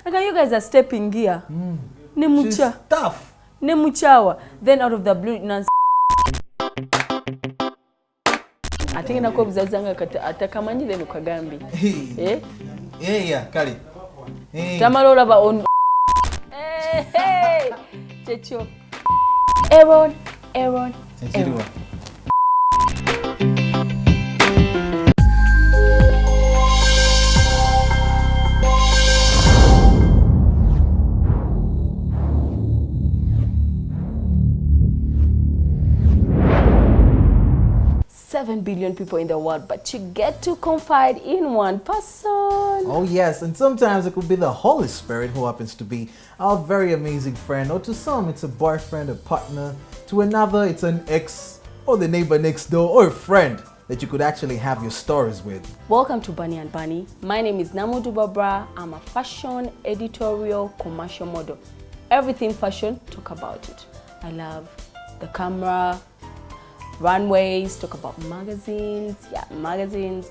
Like, you guys are stepping here. She's tough. Nemuchawa. Then out of the blue, I think na ko bizazanga atakamanyi then ukagambi. Eh? Yeah, Kali. Tamale olaba on. Hey. Checho. Aaron. Aaron. 7 billion people in the world, but you get to confide in one person. Oh yes, and sometimes it could be the Holy Spirit who happens to be our very amazing friend, or to some it's a boyfriend, a partner, to another it's an ex, or the neighbor next door, or a friend that you could actually have your stories with. Welcome to Barney and Barney. My name is Namuddu Babra. I'm a fashion, editorial, commercial model. Everything fashion, talk about it. I love the camera, runways, talk about magazines,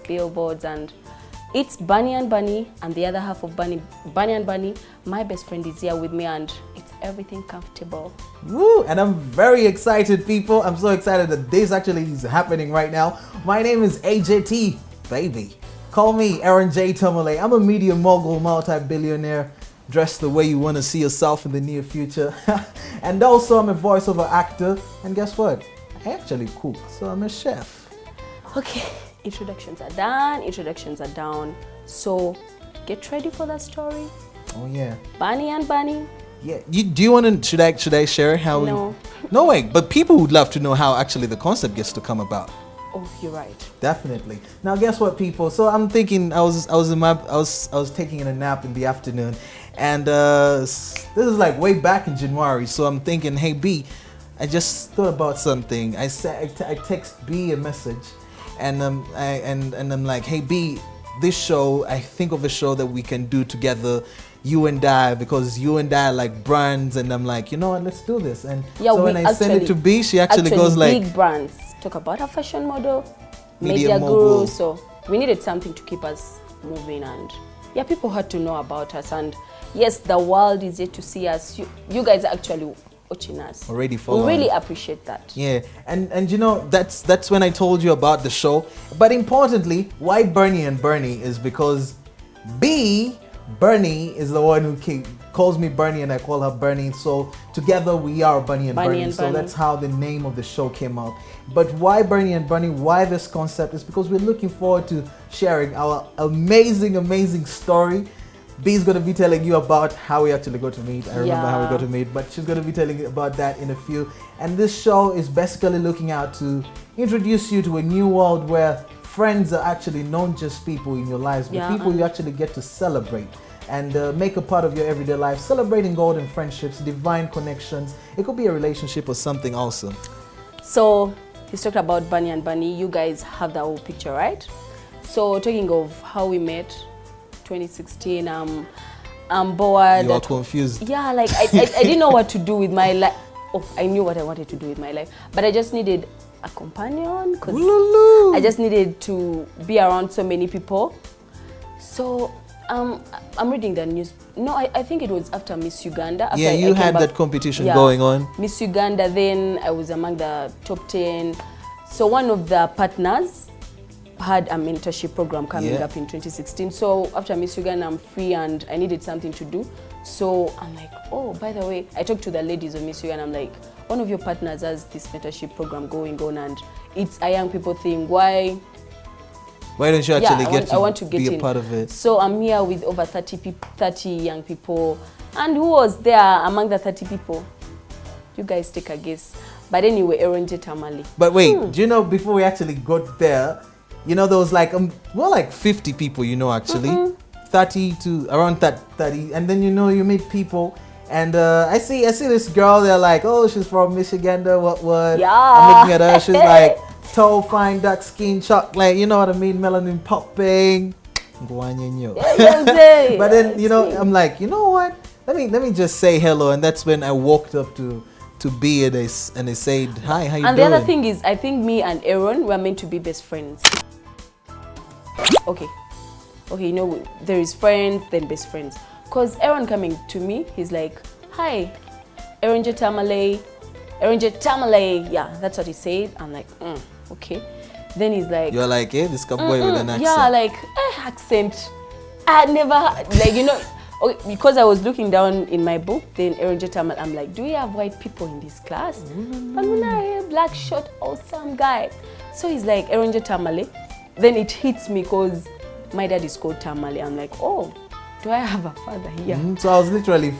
billboards, and it's Barney and Barney, and the other half of Barney and Barney, my best friend is here with me, and it's everything comfortable. Woo! And I'm very excited, people. I'm so excited that this actually is happening right now. My name is AJT, baby. Call me Aaron J. Tamale. I'm a media mogul, multi-billionaire, dressed the way you want to see yourself in the near future. And also I'm a voiceover actor, and guess what? I actually cook, so I'm a chef. Okay, introductions are down. So get ready for that story. Oh yeah. Barney and Barney. Yeah. Do you want to? Should I share how? No. No way. But people would love to know how actually the concept gets to come about. Oh, you're right. Definitely. Now, guess what, people? So I'm thinking I was taking a nap in the afternoon, and this is like way back in January. So I'm thinking, hey B, I just thought about something. I text B a message, and I'm like, hey B, this show, I think of a show that we can do together, you and I, because you and I are like brands, and I'm like, you know what, let's do this. And yeah, so when I send it to B, she actually goes like, big brands talk about a fashion model, media guru, so we needed something to keep us moving, and yeah, people had to know about us, and yes, the world is yet to see us. You guys are actually watching us. Already following. We really appreciate that. Yeah, and you know, that's when I told you about the show. But importantly, why Barney and Barney is because Barney is the one who calls me Barney and I call her Barney. So together we are Barney and Barney. So that's how the name of the show came out. But why Barney and Barney? Why this concept? Is because we're looking forward to sharing our amazing story. B is going to be telling you about how we actually got to meet. I remember how we got to meet, but she's going to be telling you about that in a few. And this show is basically looking out to introduce you to a new world where friends are actually not just people in your lives, but people you actually get to celebrate and make a part of your everyday life, celebrating golden friendships, divine connections. It could be a relationship or something awesome. So he's talked about Barney and Barney. You guys have the whole picture, right? So talking of how we met, 2016, I'm bored. You are confused. Yeah, like I didn't know what to do with my life. Oh, I knew what I wanted to do with my life, but I just needed a companion, because I just needed to be around so many people. So I'm reading the news. No, I think it was after Miss Uganda. After you had that competition going on. Miss Uganda, then I was among the top 10. So one of the partners had a mentorship program coming up in 2016. So after Miss Uganda, I'm free and I needed something to do. So I'm like, oh, by the way, I talked to the ladies of Miss Uganda. I'm like, one of your partners has this mentorship program going on, and it's a young people thing. Why don't you actually get a part of it? So I'm here with over 30 young people. And who was there among the 30 people? You guys take a guess. But anyway, Aaron J. Tamale. But wait, do you know, before we actually got there, you know, there was like more like 50 people, you know, actually 30 to around that 30, and then you know, you meet people, and I see this girl. They're like, oh, she's from Michigan. What? Yeah. I'm looking at her. She's like tall, fine, dark skin, chocolate. You know what I mean? Melanin popping. But then you know, I'm like, you know what? Let me just say hello, and that's when I walked up to B and they said, hi, how you doing? And the other thing is, I think me and Aaron were meant to be best friends. Okay, you know, there is friends, then best friends. Because Aaron coming to me, he's like, hi, Eronje Tamale, Eronje Tamale. Yeah, that's what he said. I'm like, okay. Then he's like, you're like, this boy with an accent. Yeah, like, accent. I never, like, you know, okay, because I was looking down in my book, then Eronje Tamale, I'm like, do we have white people in this class? But when I hear black short, awesome guy. So he's like, Eronje Tamale. Then it hits me because my dad is called Tamale. I'm like, oh, do I have a father here? So I was literally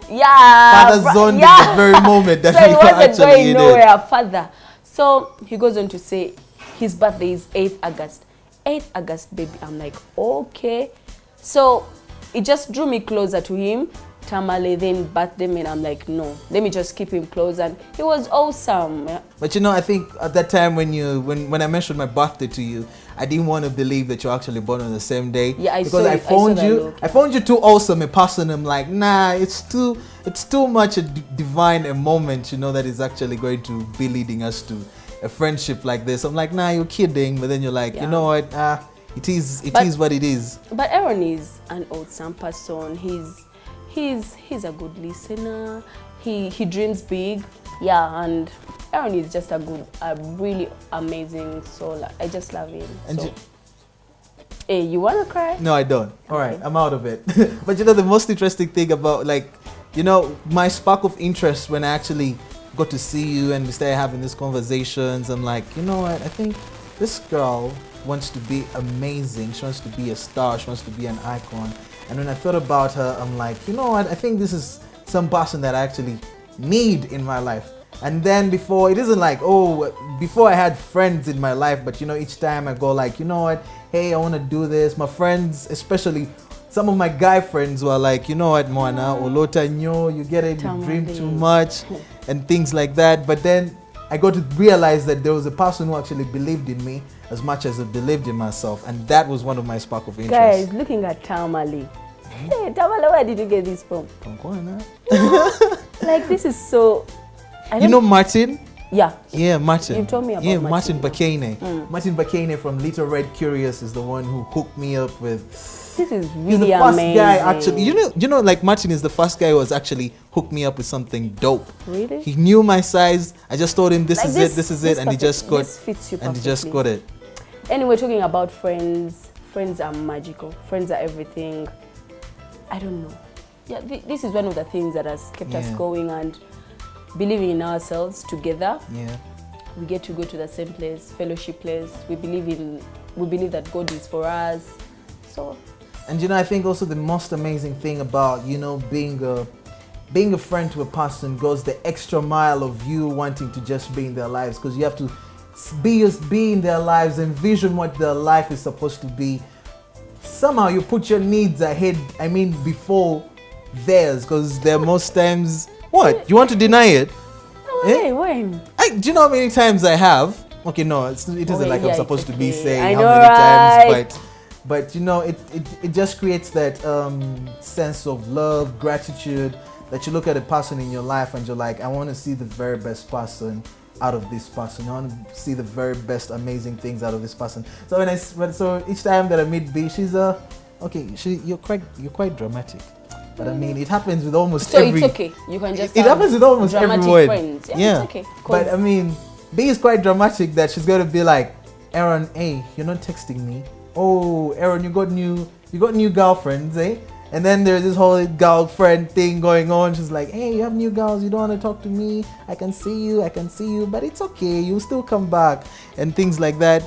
father zoned in the very moment that so he wasn't going nowhere, did. father. So he goes on to say his birthday is 8th August. 8th August, baby. I'm like, okay. So it just drew me closer to him. Tamale, then birthday, and I'm like, no, let me just keep him close. And he was awesome. Yeah. But you know, I think at that time when I mentioned my birthday to you, I didn't want to believe that you're actually born on the same day. Yeah, because I phoned you. I phoned you too awesome a person. I'm like, nah, it's too much a divine a moment, you know, that is actually going to be leading us to a friendship like this. I'm like, nah, you're kidding. But then you're like, you know what? It is what it is. But Aaron is an awesome person. He's a good listener. He dreams big. Yeah, and Aaron is just a really amazing soul. I just love him. And so. Hey, you wanna cry? No, I don't. All right, I'm out of it. But you know, the most interesting thing about, like, you know, my spark of interest when I actually got to see you and we started having these conversations, I'm like, you know what? I think this girl wants to be amazing. She wants to be a star. She wants to be an icon. And when I thought about her, I'm like, you know what? I think this is some person that I actually need in my life. And then before, it isn't like, before I had friends in my life, but you know, each time I go like, you know what? Hey, I want to do this. My friends, especially some of my guy friends were like, you know what, Moana, Olota Nyo, you get it, you dream too much and things like that. But then I got to realize that there was a person who actually believed in me as much as I believed in myself, and that was one of my spark of interest. Guys, looking at Tamale. Hey, Tamale, where did you get this from? Like, this is so... You know Martin? Yeah. Yeah, Martin. You told me about Martin Bakane. Martin Bakane from Little Red Curious is the one who hooked me up with... This is really He's the first amazing. guy actually. You know, like Martin is the first guy who was actually hooked me up with something dope. Really? He knew my size. I just told him this is it, and he just got it. Anyway, talking about friends. Friends are magical. Friends are everything. I don't know. Yeah, this is one of the things that has kept us going and believing in ourselves together. Yeah. We get to go to the same place, fellowship place. We believe that God is for us. So. And you know, I think also the most amazing thing about, you know, being a friend to a person goes the extra mile of you wanting to just be in their lives, because you have to be in their lives, envision what their life is supposed to be. Somehow you put your needs ahead, before theirs, because they're most times, what? You want to deny it? Hey, when? Do you know how many times I have? Okay, no, it isn't like I'm supposed to be saying how many times, but you know, it just creates that sense of love, gratitude, that you look at a person in your life and you're like, I want to see the very best person out of this person. I want to see the very best amazing things out of this person. So so each time that I meet B, she's you're quite dramatic. But I mean, it happens with almost every... So it's okay. You can just... It happens with almost everyone. Friends. Yeah, it's okay. But I mean, B is quite dramatic that she's going to be like, Aaron, hey, you're not texting me. Oh, Aaron, you got new girlfriends, eh? And then there's this whole girlfriend thing going on. She's like, hey, you have new girls. You don't want to talk to me. I can see you. But it's okay. You'll still come back. And things like that.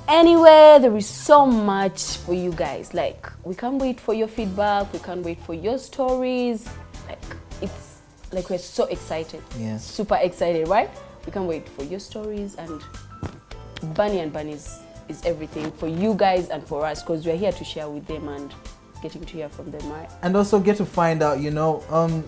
Anyway, there is so much for you guys. Like, we can't wait for your feedback. We can't wait for your stories. Like, it's like we're so excited. Yeah. Super excited, right? We can't wait for your stories. And Barney and Barney is everything for you guys and for us, because we're here to share with them and getting to hear from them, right? And also get to find out, you know,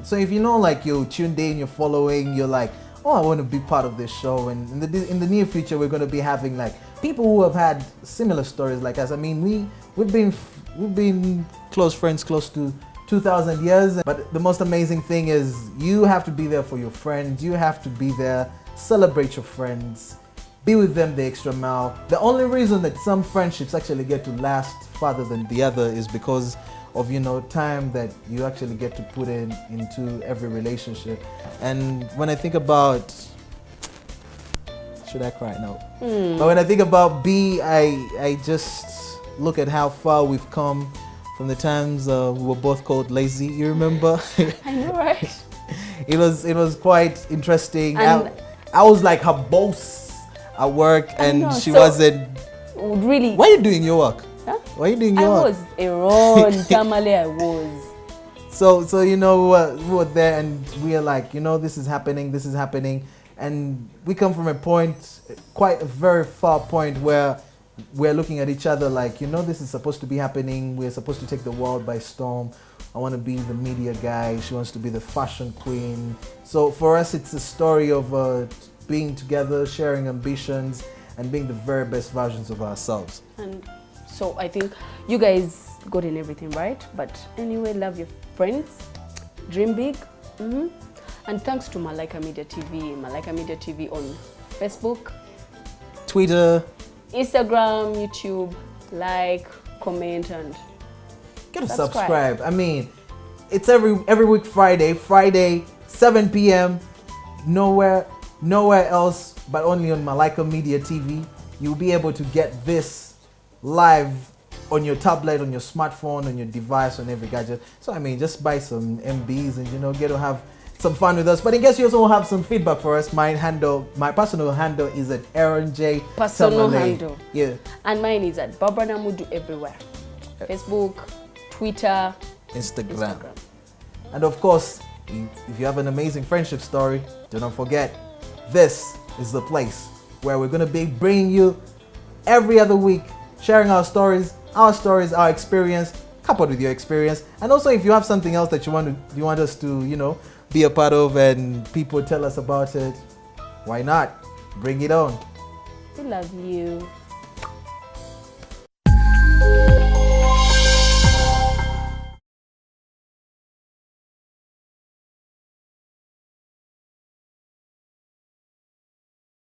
so if you know, like, you're tuned in, you're following, you're like, oh, I want to be part of this show. And in the near future, we're going to be having like people who have had similar stories like us. I mean, we've been close friends close to 2,000 years. But the most amazing thing is you have to be there for your friends. You have to be there, celebrate your friends, be with them the extra mile. The only reason that some friendships actually get to last farther than the other is because of, you know, time that you actually get to put into every relationship. And when I think about, should I cry? No. But when I think about B, I just look at how far we've come from the times we were both called lazy. You remember? I know, right? It was quite interesting. And I was like her boss at work, and she wasn't. Really? Why are you doing your work? Huh? Why are you doing your work? I was around Tamale. I was. So you know, we were there, and we are like, you know, this is happening, and we come from a point, quite a very far point, where we're looking at each other like, you know, this is supposed to be happening. We're supposed to take the world by storm. I want to be the media guy. She wants to be the fashion queen. So for us, it's a story of being together, sharing ambitions, and being the very best versions of ourselves. And so I think you guys got in everything right. But anyway, love your friends, dream big. And thanks to Malaika Media TV on Facebook, Twitter, Instagram, YouTube. Like, comment, and get a subscribe. I mean, it's every week Friday 7 p.m. nowhere else but only on Malaika Media TV. You'll be able to get this live on your tablet, on your smartphone, on your device, on every gadget. So I mean, just buy some MBs and, you know, get to have some fun with us. But in case you also have some feedback for us, my personal handle is at Aaron J. Personal handle. Yeah. And mine is at Barbara Namuddu everywhere. Facebook, Twitter, Instagram. And of course, if you have an amazing friendship story, do not forget, this is the place where we're going to be bringing you every other week, sharing our stories, our experience, coupled with your experience. And also, if you have something else that you want us to, you know, be a part of, and people tell us about it, why not? Bring it on. We love you.